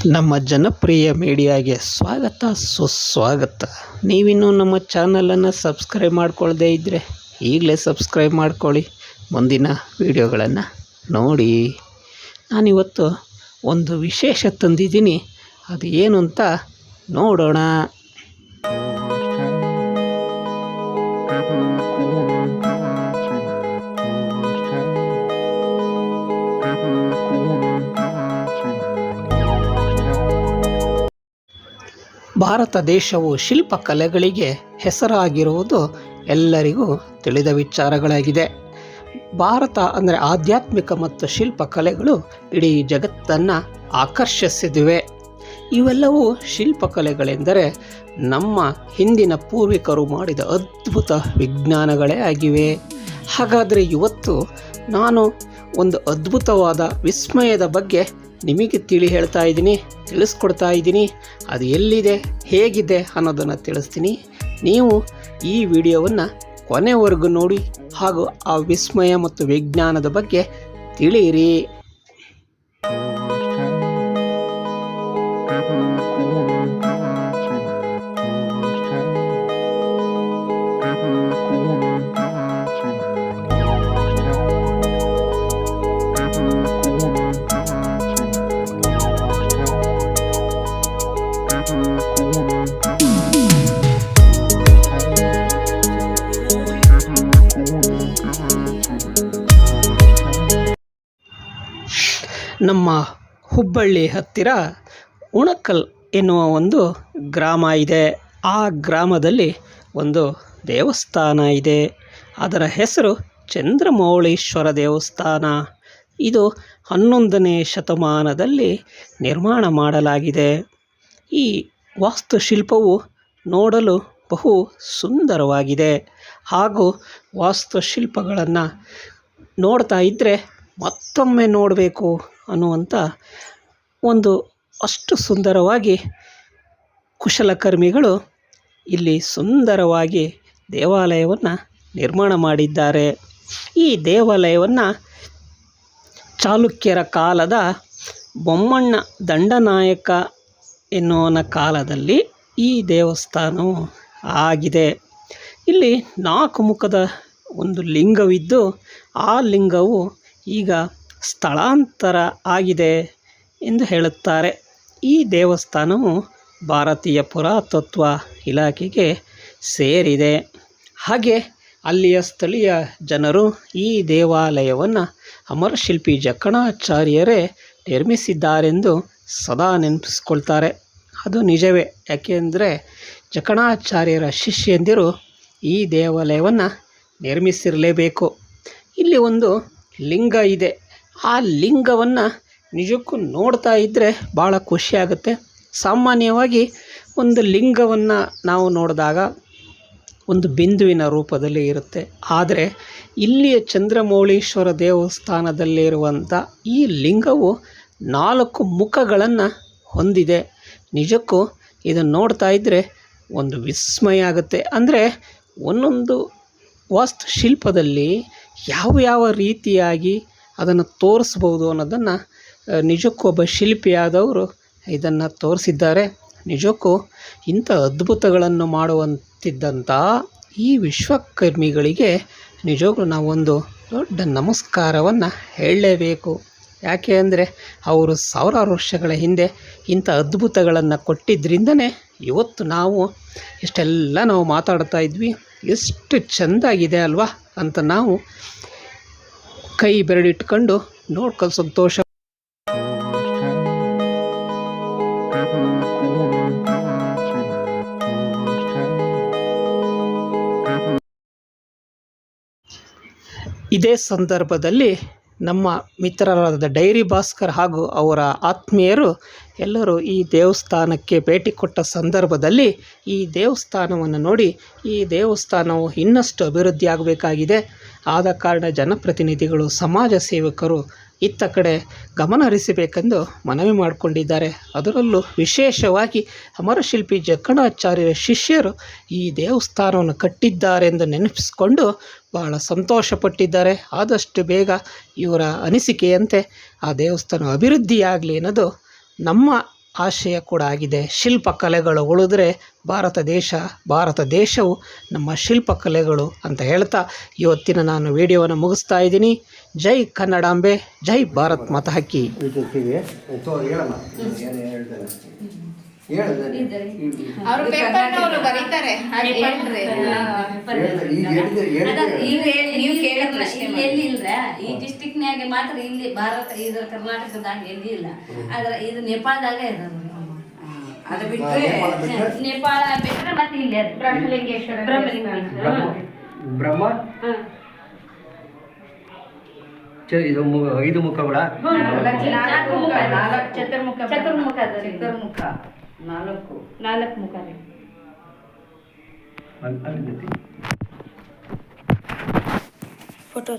ನಮ್ಮ ಜನಪ್ರಿಯ ಮೀಡಿಯಾಗೆ ಸ್ವಾಗತ ಸುಸ್ವಾಗತ. ನೀವಿನ್ನೂ ನಮ್ಮ ಚಾನಲನ್ನು ಸಬ್ಸ್ಕ್ರೈಬ್ ಮಾಡ್ಕೊಳ್ಳದೇ ಇದ್ದರೆ ಈಗಲೇ ಸಬ್ಸ್ಕ್ರೈಬ್ ಮಾಡ್ಕೊಳ್ಳಿ, ಮುಂದಿನ ವಿಡಿಯೋಗಳನ್ನು ನೋಡಿ. ನಾನಿವತ್ತು ಒಂದು ವಿಶೇಷ ತಂದಿದ್ದೀನಿ, ಅದು ಏನು ಅಂತ ನೋಡೋಣ. ಭಾರತ ದೇಶವು ಶಿಲ್ಪಕಲೆಗಳಿಗೆ ಹೆಸರಾಗಿರುವುದು ಎಲ್ಲರಿಗೂ ತಿಳಿದ ವಿಚಾರಗಳಾಗಿದೆ. ಭಾರತ ಅಂದರೆ ಆಧ್ಯಾತ್ಮಿಕ ಮತ್ತು ಶಿಲ್ಪಕಲೆಗಳು ಇಡೀ ಜಗತ್ತನ್ನು ಆಕರ್ಷಿಸಿವೆ. ಇವೆಲ್ಲವೂ ಶಿಲ್ಪಕಲೆಗಳೆಂದರೆ ನಮ್ಮ ಹಿಂದಿನ ಪೂರ್ವಿಕರು ಮಾಡಿದ ಅದ್ಭುತ ವಿಜ್ಞಾನಗಳೇ ಆಗಿವೆ. ಹಾಗಾದರೆ ಇವತ್ತು ನಾನು ಒಂದು ಅದ್ಭುತವಾದ ವಿಸ್ಮಯದ ಬಗ್ಗೆ ನಿಮಗೆ ತಿಳಿಸ್ಕೊಡ್ತಾ ಇದ್ದೀನಿ. ಅದು ಎಲ್ಲಿದೆ, ಹೇಗಿದೆ ಅನ್ನೋದನ್ನು ತಿಳಿಸ್ತೀನಿ. ನೀವು ಈ ವಿಡಿಯೋವನ್ನು ಕೊನೆವರೆಗೂ ನೋಡಿ ಹಾಗೂ ಆ ವಿಸ್ಮಯ ಮತ್ತು ವಿಜ್ಞಾನದ ಬಗ್ಗೆ ತಿಳಿಯಿರಿ. ನಮ್ಮ ಹುಬ್ಬಳ್ಳಿ ಹತ್ತಿರ ಉಣಕಲ್ ಎನ್ನುವ ಒಂದು ಗ್ರಾಮ ಇದೆ. ಆ ಗ್ರಾಮದಲ್ಲಿ ಒಂದು ದೇವಸ್ಥಾನ ಇದೆ. ಅದರ ಹೆಸರು ಚಂದ್ರಮೌಳೀಶ್ವರ ದೇವಸ್ಥಾನ. ಇದು 11ನೇ ಶತಮಾನದಲ್ಲಿ ನಿರ್ಮಾಣ ಮಾಡಲಾಗಿದೆ. ಈ ವಾಸ್ತುಶಿಲ್ಪವು ನೋಡಲು ಬಹು ಸುಂದರವಾಗಿದೆ. ಹಾಗೂ ವಾಸ್ತುಶಿಲ್ಪಗಳನ್ನು ನೋಡ್ತಾ ಇದ್ದರೆ ಮತ್ತೊಮ್ಮೆ ನೋಡಬೇಕು ಅನ್ನುವಂಥ ಒಂದು ಅಷ್ಟು ಸುಂದರವಾಗಿ ಕುಶಲಕರ್ಮಿಗಳು ಇಲ್ಲಿ ಸುಂದರವಾಗಿ ದೇವಾಲಯವನ್ನು ನಿರ್ಮಾಣ ಮಾಡಿದ್ದಾರೆ. ಈ ದೇವಾಲಯವನ್ನು ಚಾಲುಕ್ಯರ ಕಾಲದ ಬೊಮ್ಮಣ್ಣ ದಂಡನಾಯಕ ಎನ್ನುವನ ಕಾಲದಲ್ಲಿ ಈ ದೇವಸ್ಥಾನವು ಆಗಿದೆ. ಇಲ್ಲಿ 4 ಮುಖದ ಒಂದು ಲಿಂಗವಿದ್ದು ಆ ಲಿಂಗವು ಈಗ ಸ್ಥಳಾಂತರ ಆಗಿದೆ ಎಂದು ಹೇಳುತ್ತಾರೆ. ಈ ದೇವಸ್ಥಾನವು ಭಾರತೀಯ ಪುರಾತತ್ವ ಇಲಾಖೆಗೆ ಸೇರಿದೆ. ಹಾಗೆ ಅಲ್ಲಿಯ ಸ್ಥಳೀಯ ಜನರು ಈ ದೇವಾಲಯವನ್ನು ಅಮರಶಿಲ್ಪಿ ಜಕಣಾಚಾರ್ಯರೇ ನಿರ್ಮಿಸಿದ್ದಾರೆಂದು ಸದಾ ನೆನಪಿಸ್ಕೊಳ್ತಾರೆ. ಅದು ನಿಜವೇ. ಯಾಕೆಂದರೆ ಜಕಣಾಚಾರ್ಯರ ಶಿಷ್ಯಂದಿರು ಈ ದೇವಾಲಯವನ್ನು ನಿರ್ಮಿಸಿರಲೇಬೇಕು. ಇಲ್ಲಿ ಒಂದು ಲಿಂಗ ಇದೆ. ಆ ಲಿಂಗವನ್ನು ನಿಜಕ್ಕೂ ನೋಡ್ತಾ ಇದ್ದರೆ ಭಾಳ ಖುಷಿಯಾಗುತ್ತೆ. ಸಾಮಾನ್ಯವಾಗಿ ಒಂದು ಲಿಂಗವನ್ನು ನಾವು ನೋಡಿದಾಗ ಒಂದು ಬಿಂದುವಿನ ರೂಪದಲ್ಲಿ ಇರುತ್ತೆ. ಆದರೆ ಇಲ್ಲಿಯ ಚಂದ್ರಮೌಳೀಶ್ವರ ದೇವಸ್ಥಾನದಲ್ಲಿರುವಂಥ ಈ ಲಿಂಗವು 4 ಮುಖಗಳನ್ನು ಹೊಂದಿದೆ. ನಿಜಕ್ಕೂ ಇದನ್ನು ನೋಡ್ತಾ ಇದ್ದರೆ ಒಂದು ವಿಸ್ಮಯ ಆಗುತ್ತೆ. ಅಂದರೆ ಒಂದೊಂದು ವಾಸ್ತುಶಿಲ್ಪದಲ್ಲಿ ಯಾವ ರೀತಿಯಾಗಿ ಅದನ್ನು ತೋರಿಸ್ಬೋದು ಅನ್ನೋದನ್ನು ನಿಜಕ್ಕೂ ಒಬ್ಬ ಶಿಲ್ಪಿಯಾದವರು ಇದನ್ನು ತೋರಿಸಿದ್ದಾರೆ. ನಿಜಕ್ಕೂ ಇಂಥ ಅದ್ಭುತಗಳನ್ನು ಮಾಡುವಂತಿದ್ದಂಥ ಈ ವಿಶ್ವಕರ್ಮಿಗಳಿಗೆ ನಿಜಕ್ಕೂ ನಾವೊಂದು ದೊಡ್ಡ ನಮಸ್ಕಾರವನ್ನು ಹೇಳಲೇಬೇಕು. ಯಾಕೆ ಅಂದರೆ ಅವರು ಸಾವಿರಾರು ವರ್ಷಗಳ ಹಿಂದೆ ಇಂಥ ಅದ್ಭುತಗಳನ್ನು ಕೊಟ್ಟಿದ್ದರಿಂದನೇ ಇವತ್ತು ನಾವು ಇಷ್ಟೆಲ್ಲ ಮಾತಾಡ್ತಾ ಇದ್ವಿ. ಎಷ್ಟು ಚೆಂದಾಗಿದೆ ಅಲ್ವಾ ಅಂತ ನಾವು ಕೈ ಬೆರಳಿಟ್ಕೊಂಡು ನೋಡ್ಕೊಂಡು ಸಂತೋಷ. ಇದೇ ಸಂದರ್ಭದಲ್ಲಿ ನಮ್ಮ ಮಿತ್ರರಾದ ಡೈರಿ ಭಾಸ್ಕರ್ ಹಾಗೂ ಅವರ ಆತ್ಮೀಯರು ಎಲ್ಲರೂ ಈ ದೇವಸ್ಥಾನಕ್ಕೆ ಭೇಟಿ ಕೊಟ್ಟ ಸಂದರ್ಭದಲ್ಲಿ ಈ ದೇವಸ್ಥಾನವನ್ನು ನೋಡಿ ಈ ದೇವಸ್ಥಾನವು ಇನ್ನಷ್ಟು ಅಭಿವೃದ್ಧಿ ಆಗಬೇಕಾಗಿದೆ. ಆದ ಕಾರಣ ಜನಪ್ರತಿನಿಧಿಗಳು, ಸಮಾಜ ಸೇವಕರು ಇತ್ತ ಕಡೆ ಗಮನ ಹರಿಸಬೇಕೆಂದು ಮನವಿ ಮಾಡಿಕೊಂಡಿದ್ದಾರೆ. ಅದರಲ್ಲೂ ವಿಶೇಷವಾಗಿ ಅಮರಶಿಲ್ಪಿ ಜಕಣಾಚಾರ್ಯರ ಶಿಷ್ಯರು ಈ ದೇವಸ್ಥಾನವನ್ನು ಕಟ್ಟಿದ್ದಾರೆಂದು ನೆನಪಿಸಿಕೊಂಡು ಬಹಳ ಸಂತೋಷಪಟ್ಟಿದ್ದಾರೆ. ಆದಷ್ಟು ಬೇಗ ಇವರ ಅನಿಸಿಕೆಯಂತೆ ಆ ದೇವಸ್ಥಾನ ಅಭಿವೃದ್ಧಿಯಾಗಲಿ ಅನ್ನೋದು ನಮ್ಮ ಆಶಯ ಕೂಡ ಆಗಿದೆ. ಶಿಲ್ಪಕಲೆಗಳು ಉಳಿದ್ರೆ ಭಾರತ ದೇಶವು ನಮ್ಮ ಶಿಲ್ಪಕಲೆಗಳು ಅಂತ ಹೇಳ್ತಾ ಇವತ್ತಿನ ನಾನು ವಿಡಿಯೋವನ್ನು ಮುಗಿಸ್ತಾ ಇದ್ದೀನಿ. ಜೈ ಕನ್ನಡಾಂಬೆ, ಜೈ ಭಾರತ್ ಮಾತಾ ಕೀ. ಅವರು ಪೇಪರ್ನವರು ಬರೀತಾರೆ. ಈ ಡಿಸ್ಟಿಕ್ನ್ಯಾಗ ಮಾತ್ರ ಇಲ್ಲಿ ಭಾರತ ಇದು ಕರ್ನಾಟಕದಾಗ ಎಲ್ಲಿ ಇಲ್ಲ. ಆದ್ರೆ ಇದು ನೇಪಾಳದಾಗ ಇರೋದು. ಅದು ಬಿಟ್ಟರೆ ನೇಪಾಳ ಬಿಟ್ಟರೆ ಮತ್ತೆ ಇಲ್ಲಿ ಬ್ರಹ್ಮಲಿಂಗೇಶ್ವರ ಬ್ರಹ್ಮ ಇದು 5 ಮುಖಗಳ ಚತುರ್ಮುಖ 4 ಮುಖ ರೀ. ಅಲ್ಲಿ ಫೋಟೋ